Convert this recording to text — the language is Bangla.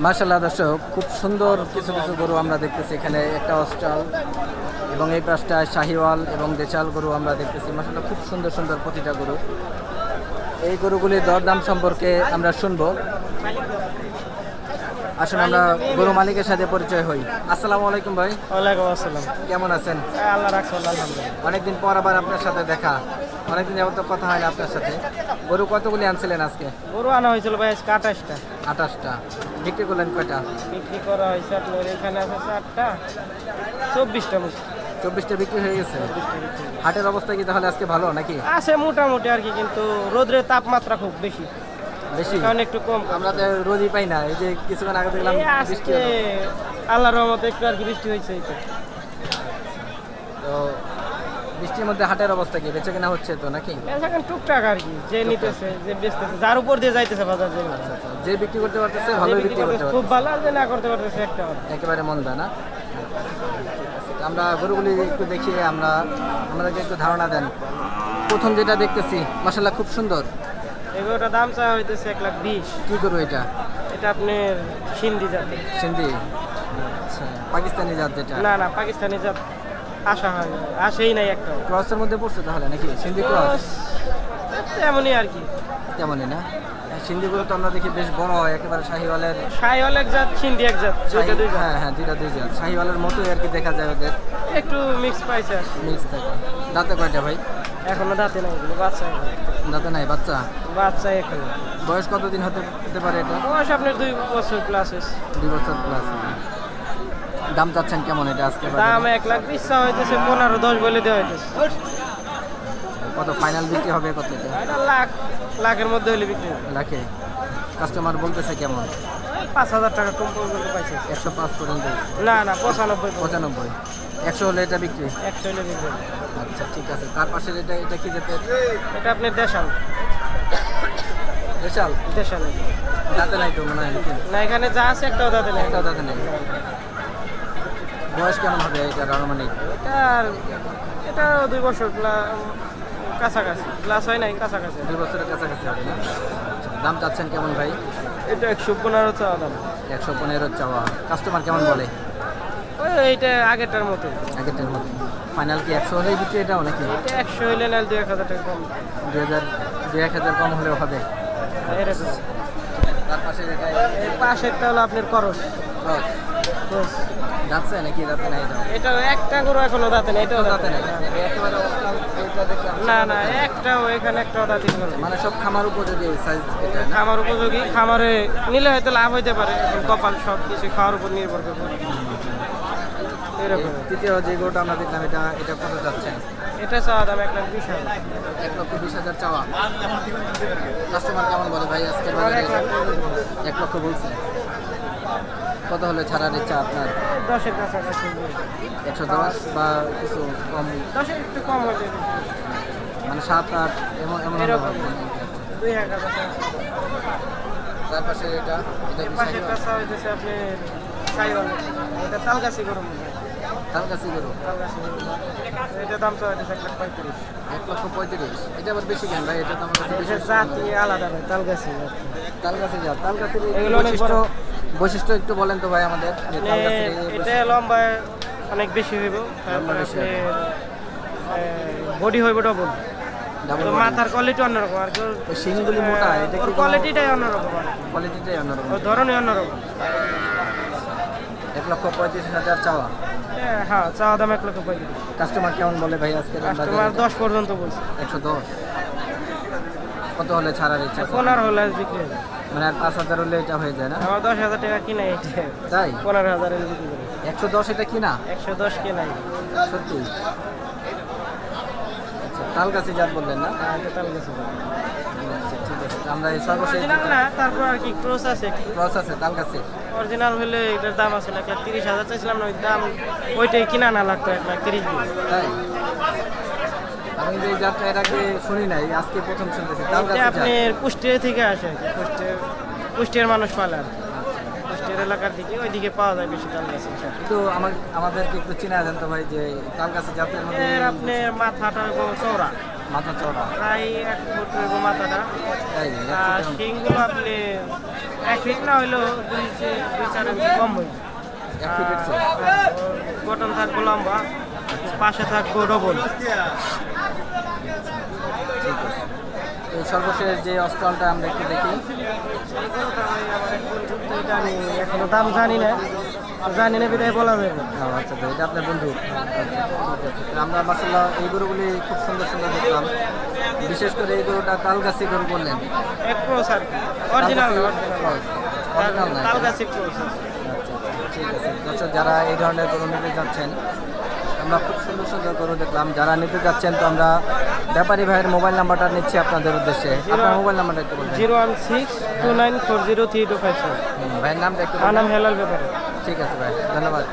মাশাআল্লাহ দর্শক, খুব সুন্দর কিছু কিছু গরু আমরা দেখতেছি এখানে। একটা অস্ট্রাল এবং এই পাশটা শাহিওয়াল এবং দেশাল গরু আমরা দেখতেছি। মাশাআল্লাহ খুব সুন্দর সুন্দর প্রতিটা গরু। এই গরুগুলির দরদাম সম্পর্কে আমরা শুনবো। আসুন আমরা গরু মালিকের সাথে পরিচয় হই। আসসালামু আলাইকুম ভাই। ওয়ালাইকুম আসসালাম। কেমন আছেন? আল্লাহ রাখছে, আলহামদুলিল্লাহ। অনেকদিন পর আবার আপনার সাথে দেখা। অনেকদিন যাবত তো কথা হয় না আপনার সাথে। গরু কতগুলি আনছিলেন আজকে? গরু আনা হয়েছিল ভাই আজকে 28টা। 28টা। বিক্রি করলেন কয়টা? বিক্রি করা হয়েছে আপনার এখানে আছে 4টা, 24টা মুখ। 24টা বিক্রি হয়ে গেছে। হাটের অবস্থা কি তাহলে আজকে ভালো নাকি? আছে মোটামুটি আর কি, কিন্তু রোদের তাপমাত্রা খুব বেশি, বেশি কারণ একটু কম। আমরা তো রোদই পাই না। এই যে কিছুক্ষণ আগে দেখলাম এই বৃষ্টি আজকে হলো। আল্লাহর রহমতে একটু আর কি বৃষ্টি হয়েছে। এই তো তো বৃষ্টির মধ্যে হাটের অবস্থা কি? বেচে কেনা হচ্ছে তো নাকি? এখন টুকটাক আর কি, যে নিতেছে যে বেচতেছে, যার উপর দিয়ে যাইতেছে বাজার, যে যে বিক্রি করতে পারতেছে ভালোই বিক্রি করতে খুব পারতেছে, ভালো, আর যে না করতে পারতেছে একটা। একেবারে মন্দা না। আমরা গরুগুলি একটু দেখিয়ে আমাদেরকে একটু ধারণা দেন। প্রথম যেটা দেখতেছি মাশাআল্লাহ খুব সুন্দর। এগুলোটা দাম চাওয়া হইতেছে 1,20,000। কি গরু এটা? এটা আপনার সিন্ধি জাতি। সিন্ধি? আচ্ছা, পাকিস্তানি জাত যেটা? না না, পাকিস্তানি জাত আসা হয় না, আসেই নাই একটা। ক্রসের মধ্যে পড়ছে তাহলে নাকি? সিন্ধি ক্রস এমনই আর কি। তেমনই না? সিন্ধি গরু তো আমরা দেখি বেশ বড় হয়, একেবারে শাহিওয়ালের। শাহিওয়াল এক জাত, সিন্ধি এক জাত, দুইটা দুই জাত। হ্যাঁ হ্যাঁ, দুইটা দুই জাত। শাহিওয়ালের মতোই আর কি দেখা যায় ওদের। একটু মিক্স পাইছে আর কি। মিক্স থাকে। দাঁতে কয়টা ভাই? এখনো দাঁতে নাই, এগুলো বাচ্চা এখনো। দাঁতে নাই, বাচ্চা। বাচ্চা এখনো। বয়স কতদিন হতে পারে এটা? বয়স আপনার 2 বছর প্লাস। 2 বছর প্লাস। দাম চাচ্ছেন কেমন এটা আজকে দাম বাজারে? 1,20,000 চাওয়া হইতেছে, 15-10 বলে দেওয়া হইতেছে। কত ফাইনাল বিক্রি হবে কত এটা? এটা লাখের মধ্যে হলে বিক্রি হবে। লাখে? কাস্টমার বলতেছে কেমন? 5,000 টাকা কম পর্যন্ত পাইছে। 105 পর্যন্ত? না না, 95। 95? 100 হলে এটা বিক্রি? 100 হলে বিক্রি হবে। আচ্ছা ঠিক আছে। তার পাশে এটা কি যেতে? এটা আপনার দেশাল। দেশাল? দেশাল দাঁতে নাই তো মনে হয় নাকি? না, এখানে যা আছে একটাও দাঁতে নাই। একটাও দাঁতে নেই। বয়স কেমন হবে এটার আনুমানিক? এটা 2 বছর কাছাকাছি, প্লাস হয় নাই, কাছাকাছি। 2 বছরের কাছাকাছি হবে না? আচ্ছা, দাম চাচ্ছেন কেমন ভাই? এটা 115 চাওয়া দাম। 115 চাওয়া। কাস্টমার কেমন বলে? এইটা আগেরটার মতো। আগেরটার মতো? ফাইনাল কি 100 হলেই বিক্রি এটাও নাকি? এটা 100 হইলে না 2-1,000 টাকা কম। 2,000 কম হলেও হবে? এরকম। তার পাশে এটা এই পাশেরটা হলো আপনার করস। ক্রস? ক্রস। যাচ্ছে নাকি? দাঁতে নাই এটাও? এটা একটা গরু এখনো দাঁতে নেই, এটাও দাঁতে দাঁতে নাই? নেই। একেবারে অস্ট্রাল এটা দেখলাম। না না, একটাও এখানে একটাও দাঁতে নেই। মানে সব খামার উপযোগী সাইজ এটা না? খামার উপযোগী, খামারে নিলে হয়তো লাভ হইতে পারে, এখন কপাল সব কিছু খাওয়ার উপর নির্ভর করে। এরকম। তৃতীয় যে গরুটা আমরা দেখলাম এটা কত যাচ্ছেন? এটা চাওয়া দাম 1,20,000। 1,20,000 চাওয়া। কাস্টমার কেমন বলে ভাই আজকে বাজারে? 1 লক্ষ বলছে। কত হলে ছাড়ার ইচ্ছা আপনার? 10-এর কাছাকাছি। 110 বা কিছু কম? 10-এর একটু কম হইতে। মানে 7-8 এমন হলে এরকম। হবে। 2,000 টাকা। তার পাশে এটা কি পাশের শাহিওয়াল? কাছা হইতেছে আপনি শাহিওয়াল। এটা তালগাছি গরু মনে হয়। তালগাছি গরু? তালগাছি গরু। এটা দাম চাওয়া হইতেছে 1,35,000। 1,35,000? এটা আবার বেশি কেন ভাই? এটা তো আমার কাছে বেশি। এটা জাতি আলাদা ভাই, তালগাছি। তালগাছি জাত। তালগাছির এগুলো অনেক বৈশিষ্ট্য একটু বলেন তো ভাই আমাদের। যে তালগাছির এটা লম্বা অনেক বেশি হইব, তারপরে বেশি আপনি বডি হইব ডবল। ডাবল মাথার কোয়ালিটি অন্যরকম, আর শিংগুলি মোটা, এটা কি কোয়ালিটিটাই অন্যরকম, আর কোয়ালিটিটাই অন্যরকম? ওর ধরনই অন্যরকম। 1,35,000 চাওয়া। হ্যাঁ, চাওয়া দাম 1,35,000। কাস্টমার কেমন বলে ভাই আজকে? কাস্টমার 10 পর্যন্ত বলছে। 110? কত হলে ছাড়ার ইচ্ছা? 15 হলে বিক্রি হবে। মানে আর 5,000 হলে এটা হয়ে যায় না? আমার 10,000 টাকা কিনা, এটা তাই? 15,000 এর বিক্রি করে। 110 এটা কিনা? 110 কিনাই। সত্যি? আচ্ছা, তালগাছি জাত বললেন না? হ্যাঁ, এটা তালগাছি। আচ্ছা ঠিক আছে। আমরা এই সর্বশেষ অরিজিনাল না, তারপর আর কি ক্রস আছে। ক্রস আছে তালগাছি? অরিজিনাল হলে এটার দাম আছে না, 30,000 চাইছিলাম না, ওই দাম ওইটাই কিনা না লাগতো 1,30,000 দিয়ে। তাই? আমি যে এই জাতটা এর আগে শুনি নাই, আজকে প্রথম শুনতেছি। এটা তালগাছি জাত? আপনার কুষ্টিয়া থেকে আসে আর কি, কুষ্টিয়ার মানুষ পালে আর কি। কুষ্টিয়ার এলাকার দিকে ওইদিকে পাওয়া যায় বেশি তালগাছি। একটু আমাদেরকে একটু চিনা দেন তো ভাই, যে তালগাছি জাতের মধ্যে এর আপনার মাথাটা হইব চওড়া, মাথা চওড়া? প্রায় 1 ফুট হইব মাথাটা। তাই? আর শিংগুলো আপনি 1 ফিট না হইলেও 2-4 ইঞ্চি কম হইবে। 1 ফিট একশো। বটন থাকবো লম্বা, পাশে থাকবো ডবল। ঠিক আছে। তো সর্বশেষ যে অস্ট্রালটা আমরা একটু দেখি। এটা আমি এখনো দাম জানি না, জানি না বিদায় বলা যাবে না। আচ্ছা তো এটা আপনার বন্ধু। আচ্ছা, ঠিক আছে। তো আমরা মাসাল্লাহ এই গরুগুলি খুব সুন্দর সুন্দর দেখলাম, বিশেষ করে এই গরুটা তালগাছি গরু বললেন। এক ক্রস আর কি, অরিজিনাল অরিজিনাল না তালগাছি ক্রস। আচ্ছা, ঠিক আছে। দর্শক যারা এই ধরনের গরু নিতে যাচ্ছেন, আমরা খুব সুন্দর সুন্দর গরু দেখলাম। যারা নিতে যাচ্ছেন তো আমরা ব্যাপারী ভাইয়ের মোবাইল নাম্বারটা নিচ্ছি আপনাদের উদ্দেশ্যে। আপনার মোবাইল নাম্বারটা একটু বলবেন। 01629403257। ভাইয়ের নামটা একটু আমার বলবেন। নাম হেলাল ব্যাপারে। ঠিক আছে ভাই, ধন্যবাদ।